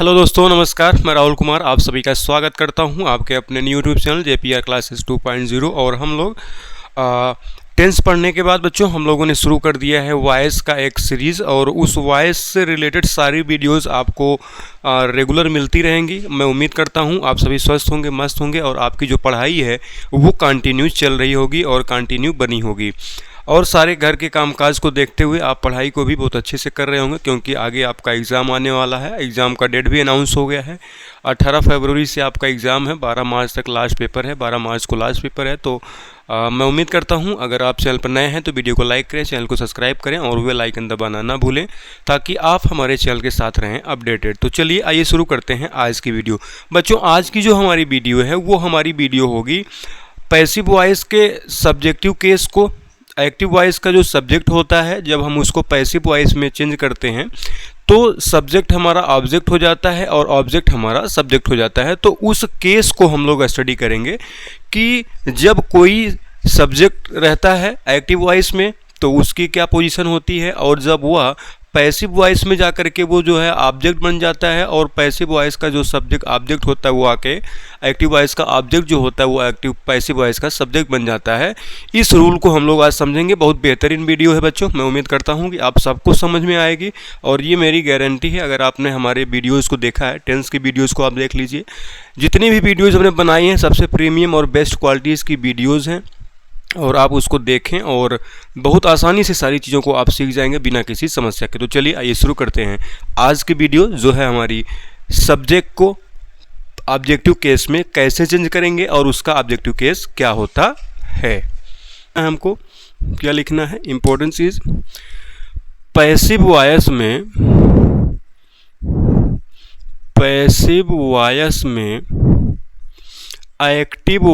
Hello दोस्तों, नमस्कार। मैं राहुल कुमार आप सभी का स्वागत करता हूं आपके अपने new YouTube channel JPR classes 2.0। और हम लोग टेंस पढ़ने के बाद बच्चों हम लोगों ने शुरू कर दिया है वॉइस का एक सीरीज़, और उस वॉइस से रिलेटेड सारी वीडियोस आपको रेगुलर मिलती रहेंगी। मैं उम्मीद करता हूं आप सभी स्वस्थ होंगे, मस्त होंगे, और आपकी जो पढ़ाई है वो कंटिन्यू चल रही होगी और कंटिन्यू बनी होगी। और सारे घर के कामकाज को देखते हुए आप पढ़ाई को भी बहुत अच्छे से कर रहे होंगे, क्योंकि आगे आपका एग्ज़ाम आने वाला है। एग्ज़ाम का डेट भी अनाउंस हो गया है, 18 फरवरी से आपका एग्ज़ाम है, 12 मार्च तक लास्ट पेपर है, 12 मार्च को लास्ट पेपर है। तो मैं उम्मीद करता हूं अगर आप चैनल पर नए हैं तो वीडियो को लाइक करें, चैनल को सब्सक्राइब करें और बेल आइकन दबाना ना भूलें, ताकि आप हमारे चैनल के साथ रहें अपडेटेड। तो चलिए आइए शुरू करते हैं आज की वीडियो। बच्चों, आज की जो हमारी वीडियो है वो हमारी वीडियो होगी पैसिव वॉइस के सब्जेक्टिव केस को। एक्टिव वॉइस का जो सब्जेक्ट होता है, जब हम उसको पैसिव वॉइस में चेंज करते हैं तो सब्जेक्ट हमारा ऑब्जेक्ट हो जाता है और ऑब्जेक्ट हमारा सब्जेक्ट हो जाता है। तो उस केस को हम लोग स्टडी करेंगे कि जब कोई सब्जेक्ट रहता है एक्टिव वॉइस में तो उसकी क्या पोजीशन होती है, और जब वह पैसिव वॉइस में जाकर के वो जो है ऑब्जेक्ट बन जाता है, और पैसिव वॉइस का जो सब्जेक्ट ऑब्जेक्ट होता है वो आके एक्टिव वॉइस का ऑब्जेक्ट जो होता है वो एक्टिव पैसिव वॉइस का सब्जेक्ट बन जाता है। इस रूल को हम लोग आज समझेंगे। बहुत बेहतरीन वीडियो है बच्चों, मैं उम्मीद करता हूँ कि आप सबको समझ में आएगी, और ये मेरी गारंटी है। अगर आपने हमारे वीडियोज़ को देखा है, टेंस की वीडियोज़ को आप देख लीजिए, जितनी भी वीडियोज़ हमने बनाई हैं सबसे प्रीमियम और बेस्ट क्वालिटीज़ की वीडियोज़ हैं, और आप उसको देखें और बहुत आसानी से सारी चीज़ों को आप सीख जाएंगे बिना किसी समस्या के। तो चलिए आइए शुरू करते हैं आज की वीडियो, जो है हमारी सब्जेक्ट को ऑब्जेक्टिव केस में कैसे चेंज करेंगे और उसका ऑब्जेक्टिव केस क्या होता है। हमको क्या लिखना है, इंपॉर्टेंट चीज़, पैसिव वॉइस में एक्टिव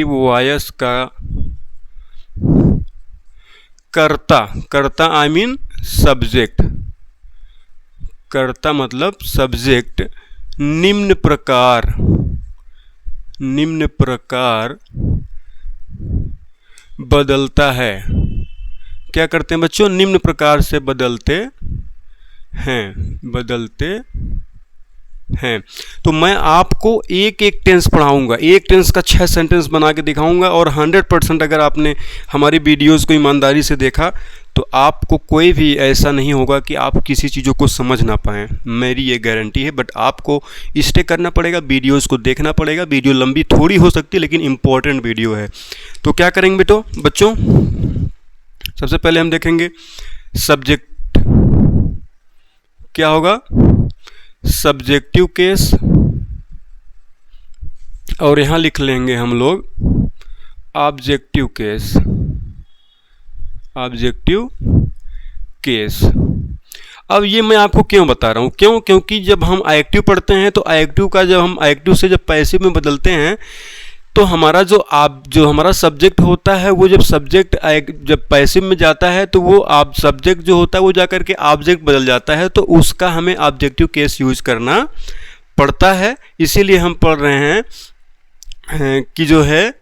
वॉइस का कर्ता आई मीन सब्जेक्ट, कर्ता मतलब सब्जेक्ट निम्न प्रकार बदलता है। क्या करते हैं बच्चों, निम्न प्रकार से बदलते हैं। तो मैं आपको एक एक टेंस पढ़ाऊंगा, एक टेंस का 6 सेंटेंस बना के दिखाऊंगा, और 100% अगर आपने हमारी वीडियोस को ईमानदारी से देखा तो आपको कोई भी ऐसा नहीं होगा कि आप किसी चीज़ों को समझ ना पाएँ, मेरी ये गारंटी है। बट आपको स्टे करना पड़ेगा, वीडियोस को देखना पड़ेगा। वीडियो लंबी थोड़ी हो सकती है लेकिन इम्पोर्टेंट वीडियो है। तो क्या करेंगे बच्चों, सबसे पहले हम देखेंगे सब्जेक्ट क्या होगा, सब्जेक्टिव केस, और यहां लिख लेंगे हम लोग ऑब्जेक्टिव केस। अब ये मैं आपको क्यों बता रहा हूं, क्योंकि जब हम एक्टिव पढ़ते हैं तो जब हम एक्टिव से जब पैसिव में बदलते हैं तो हमारा जो हमारा सब्जेक्ट होता है वो जब पैसिव में जाता है तो वो सब्जेक्ट जो होता है वो जाकर के ऑब्जेक्ट बदल जाता है, तो उसका हमें ऑब्जेक्टिव केस यूज करना पड़ता है। इसीलिए हम पढ़ रहे हैं कि जो है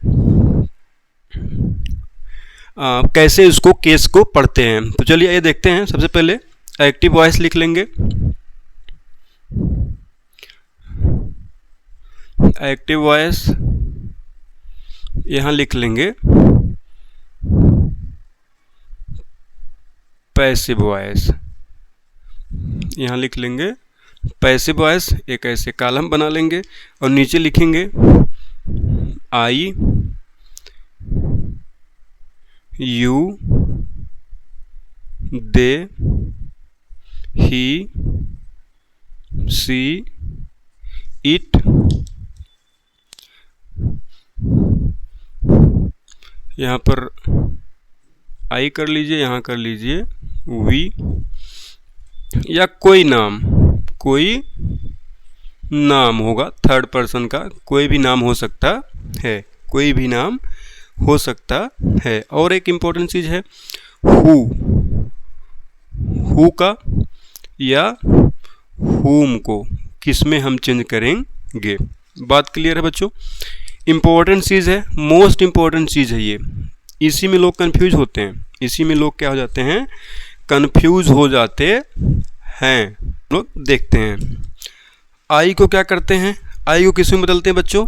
कैसे उसको केस को पढ़ते हैं। तो चलिए ये देखते हैं। सबसे पहले एक्टिव वॉइस लिख लेंगे, एक्टिव वॉइस यहां लिख लेंगे पैसिव वॉइस, यहां लिख लेंगे पैसिव वॉइस। एक ऐसे कॉलम बना लेंगे और नीचे लिखेंगे आई, you, they, he, C, it. यहाँ पर आई कर लीजिए, यहाँ कर लीजिए वी, या कोई नाम होगा थर्ड पर्सन का, कोई भी नाम हो सकता है। और एक इम्पोर्टेंट चीज़ है हु का या हुम को किस में हम चेंज करेंगे। बात क्लियर है बच्चों, इम्पोर्टेंट चीज़ है, मोस्ट इम्पोर्टेंट चीज़ है ये। इसी में लोग कंफ्यूज होते हैं, इसी में लोग क्या हो जाते हैं, कंफ्यूज हो जाते हैं। लोग देखते हैं आई को क्या करते हैं, आई को किस में बदलते हैं बच्चों,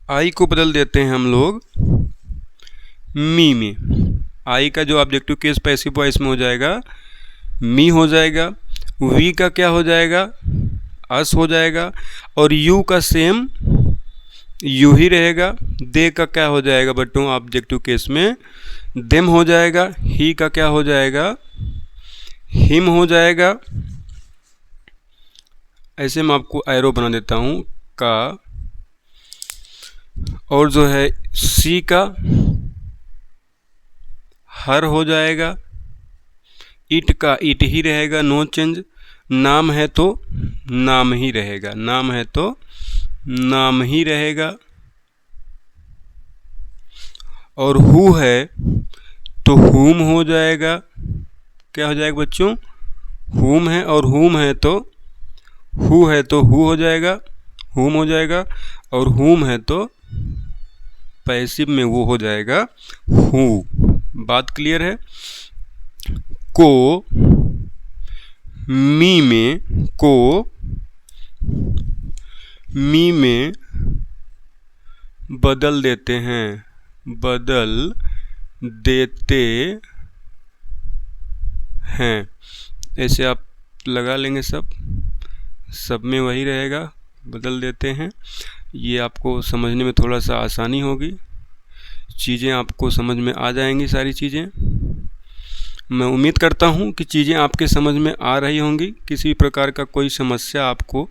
आई को बदल देते हैं हम लोग मी में। आई का जो ऑब्जेक्टिव केस पैसिव वॉइस में हो जाएगा मी हो जाएगा, वी का क्या हो जाएगा अस हो जाएगा, और यू का सेम यू ही रहेगा। दे का क्या हो जाएगा बच्चों ऑब्जेक्टिव केस में देम हो जाएगा। ही का क्या हो जाएगा हिम हो जाएगा। ऐसे मैं आपको एरो बना देता हूँ का, और जो है सी का हर हो जाएगा। इट का इट ही रहेगा, नो चेंज। नाम है तो नाम ही रहेगा, नाम है तो नाम ही रहेगा। और हु है तो हुम हो जाएगा। क्या हो जाएगा बच्चों हुम है, और हुम है तो हु है तो हु हो जाएगा, हुम हो जाएगा। और हुम है तो पैसिव में वो हो जाएगा हु। बात क्लियर है। को मी में बदल देते हैं, बदल देते हैं। ऐसे आप लगा लेंगे, सब में वही रहेगा, बदल देते हैं। ये आपको समझने में थोड़ा सा आसानी होगी, चीज़ें आपको समझ में आ जाएंगी सारी चीज़ें। मैं उम्मीद करता हूँ कि चीज़ें आपके समझ में आ रही होंगी, किसी प्रकार का कोई समस्या आपको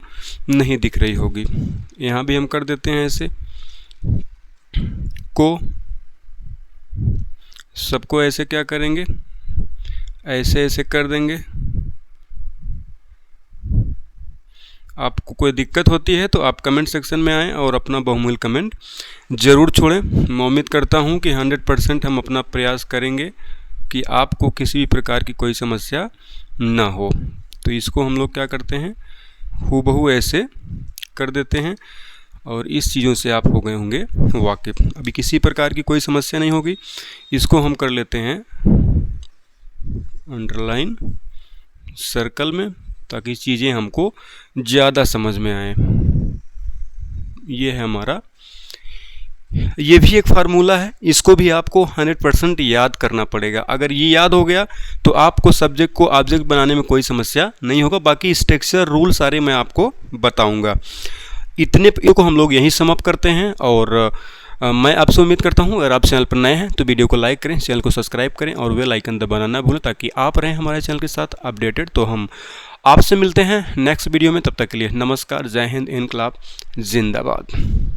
नहीं दिख रही होगी। यहाँ भी हम कर देते हैं ऐसे, को सबको ऐसे क्या करेंगे ऐसे ऐसे कर देंगे। आपको कोई दिक्कत होती है तो आप कमेंट सेक्शन में आएँ और अपना बहुमूल्य कमेंट ज़रूर छोड़ें। मैं उम्मीद करता हूँ कि 100% हम अपना प्रयास करेंगे कि आपको किसी भी प्रकार की कोई समस्या ना हो। तो इसको हम लोग क्या करते हैं हूबहू ऐसे कर देते हैं, और इस चीज़ों से आप हो गए होंगे वाकिफ़। अभी किसी प्रकार की कोई समस्या नहीं होगी। इसको हम कर लेते हैं अंडरलाइन सर्कल में, ताकि चीज़ें हमको ज़्यादा समझ में आए। ये है हमारा, ये भी एक फार्मूला है, इसको भी आपको 100% याद करना पड़ेगा। अगर ये याद हो गया तो आपको सब्जेक्ट को ऑब्जेक्ट बनाने में कोई समस्या नहीं होगा। बाकी स्ट्रक्चर रूल सारे मैं आपको बताऊंगा। इतने को हम लोग यहीं समाप्त करते हैं, और मैं आपसे उम्मीद करता हूं अगर आप चैनल पर नए हैं तो वीडियो को लाइक करें, चैनल को सब्सक्राइब करें और बेल आइकन दबाना ना भूलें, ताकि आप रहें हमारे चैनल के साथ अपडेटेड। तो हम आपसे मिलते हैं नेक्स्ट वीडियो में, तब तक के लिए नमस्कार, जय हिंद, इनकलाब जिंदाबाद।